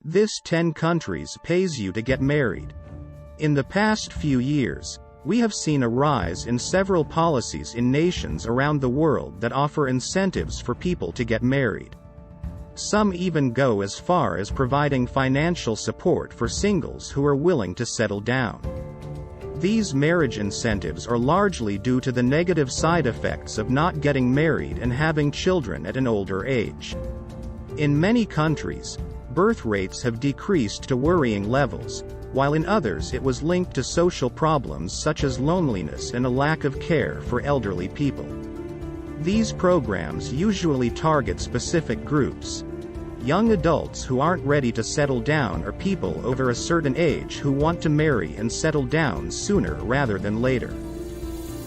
This 10 countries pays you to get married. In the past few years, we have seen a rise in several policies in nations around the world that offer incentives for people to get married. Some even go as far as providing financial support for singles who are willing to settle down. These marriage incentives are largely due to the negative side effects of not getting married and having children at an older age. In many countries, birth rates have decreased to worrying levels, while in others it was linked to social problems such as loneliness and a lack of care for elderly people. These programs usually target specific groups. Young adults who aren't ready to settle down or people over a certain age who want to marry and settle down sooner rather than later.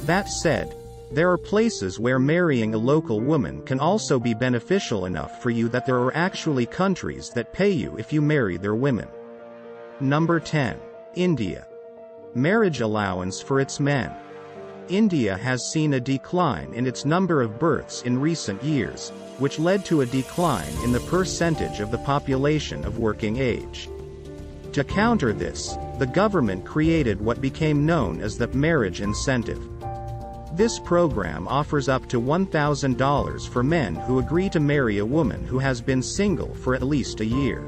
That said, there are places where marrying a local woman can also be beneficial enough for you that there are actually countries that pay you if you marry their women. Number 10. India. Marriage allowance for its men. India has seen a decline in its number of births in recent years, which led to a decline in the percentage of the population of working age. To counter this, the government created what became known as the marriage incentive. This program offers up to $1,000 for men who agree to marry a woman who has been single for at least a year.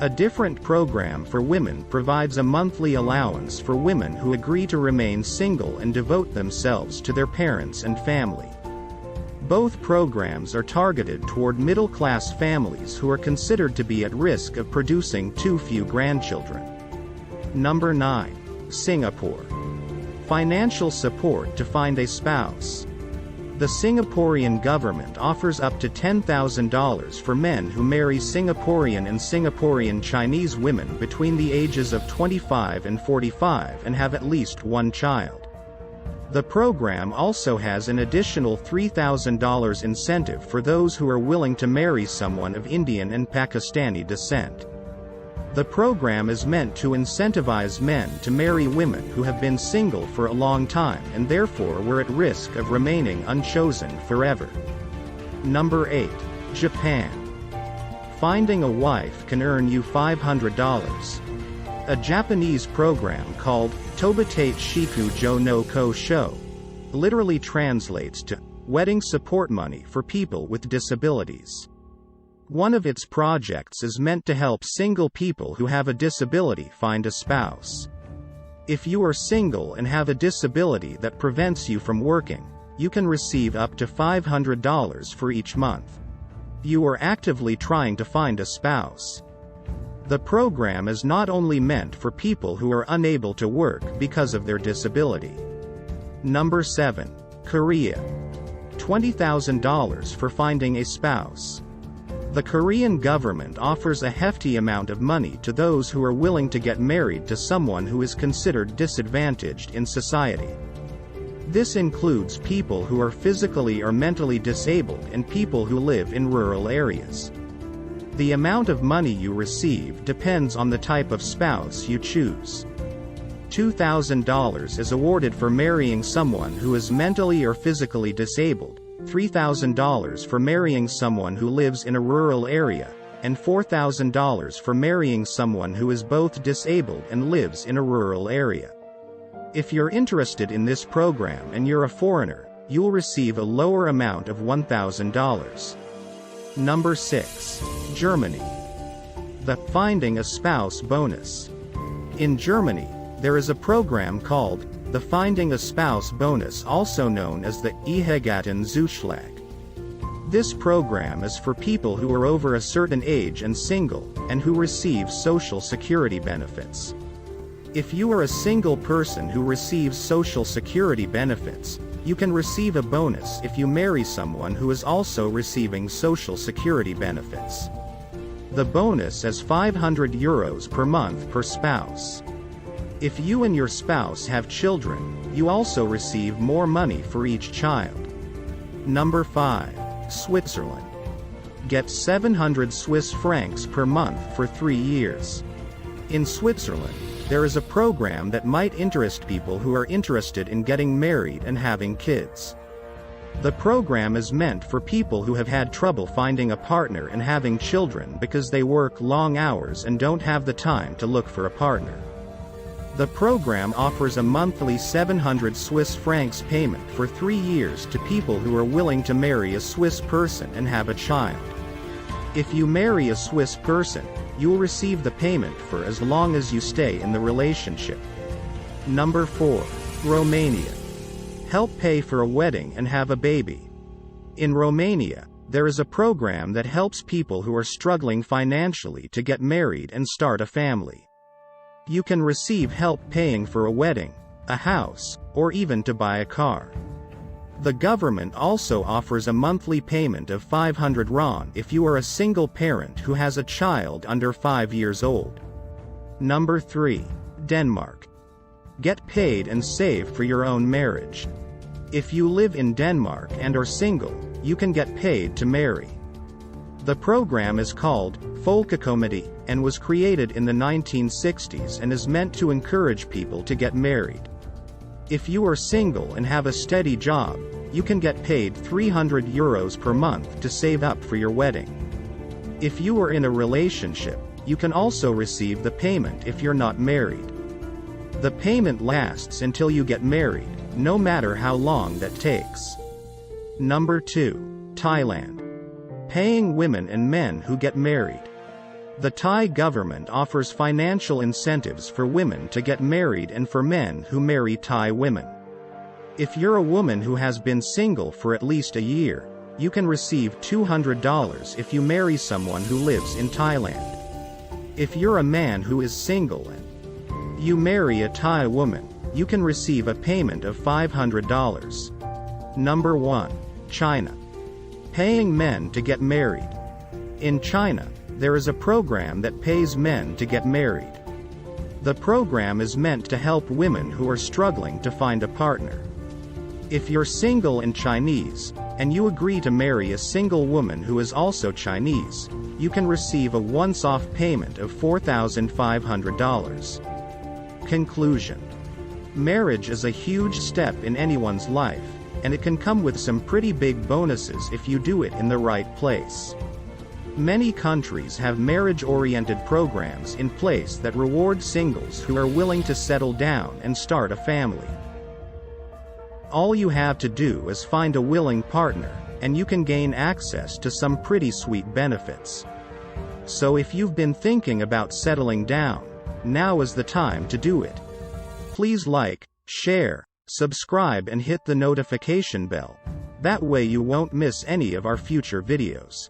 A different program for women provides a monthly allowance for women who agree to remain single and devote themselves to their parents and family. Both programs are targeted toward middle-class families who are considered to be at risk of producing too few grandchildren. Number 9. Singapore. Financial support to find a spouse. The Singaporean government offers up to $10,000 for men who marry Singaporean and Singaporean Chinese women between the ages of 25 and 45 and have at least one child. The program also has an additional $3,000 incentive for those who are willing to marry someone of Indian and Pakistani descent. The program is meant to incentivize men to marry women who have been single for a long time and therefore were at risk of remaining unchosen forever. Number 8. Japan. Finding a wife can earn you $500. A Japanese program called Tobatate Shiku Jo no Ko Sho literally translates to wedding support money for people with disabilities. One of its projects is meant to help single people who have a disability find a spouse. If you are single and have a disability that prevents you from working, you can receive up to $500 for each month. You are actively trying to find a spouse. The program is not only meant for people who are unable to work because of their disability. Number 7. Korea. $20,000 for finding a spouse. The Korean government offers a hefty amount of money to those who are willing to get married to someone who is considered disadvantaged in society. This includes people who are physically or mentally disabled and people who live in rural areas. The amount of money you receive depends on the type of spouse you choose. $2,000 is awarded for marrying someone who is mentally or physically disabled, $3,000 for marrying someone who lives in a rural area, and $4,000 for marrying someone who is both disabled and lives in a rural area. If you're interested in this program and you're a foreigner, you'll receive a lower amount of $1,000. Number 6. Germany. The Finding a Spouse bonus. In Germany, there is a program called the Finding a Spouse bonus, also known as the Ehegattenzusschlag. This program is for people who are over a certain age and single, and who receive Social Security benefits. If you are a single person who receives Social Security benefits, you can receive a bonus if you marry someone who is also receiving Social Security benefits. The bonus is €500 per month per spouse. If you and your spouse have children, you also receive more money for each child. Number 5. Switzerland. Get 700 Swiss francs per month for 3 years. In Switzerland, there is a program that might interest people who are interested in getting married and having kids. The program is meant for people who have had trouble finding a partner and having children because they work long hours and don't have the time to look for a partner. The program offers a monthly 700 Swiss francs payment for 3 years to people who are willing to marry a Swiss person and have a child. If you marry a Swiss person, you will receive the payment for as long as you stay in the relationship. Number 4. Romania. Help pay for a wedding and have a baby. In Romania, there is a program that helps people who are struggling financially to get married and start a family. You can receive help paying for a wedding, a house, or even to buy a car. The government also offers a monthly payment of 500 RON if you are a single parent who has a child under 5 years old. Number 3. Denmark. Get paid and save for your own marriage. If you live in Denmark and are single, you can get paid to marry. The program is called Folkekomedy and was created in the 1960s and is meant to encourage people to get married. If you are single and have a steady job, you can get paid €300 per month to save up for your wedding. If you are in a relationship, you can also receive the payment if you're not married. The payment lasts until you get married, no matter how long that takes. Number 2. Thailand. Paying women and men who get married. The Thai government offers financial incentives for women to get married and for men who marry Thai women. If you're a woman who has been single for at least a year, you can receive $200 if you marry someone who lives in Thailand. If you're a man who is single and you marry a Thai woman, you can receive a payment of $500. Number 1. China. Paying men to get married. In China, there is a program that pays men to get married. The program is meant to help women who are struggling to find a partner. If you're single and Chinese, and you agree to marry a single woman who is also Chinese, you can receive a once-off payment of $4,500. Conclusion. Marriage is a huge step in anyone's life, and it can come with some pretty big bonuses if you do it in the right place. Many countries have marriage-oriented programs in place that reward singles who are willing to settle down and start a family. All you have to do is find a willing partner, and you can gain access to some pretty sweet benefits. So if you've been thinking about settling down, now is the time to do it. Please like, share, subscribe and hit the notification bell. That way you won't miss any of our future videos.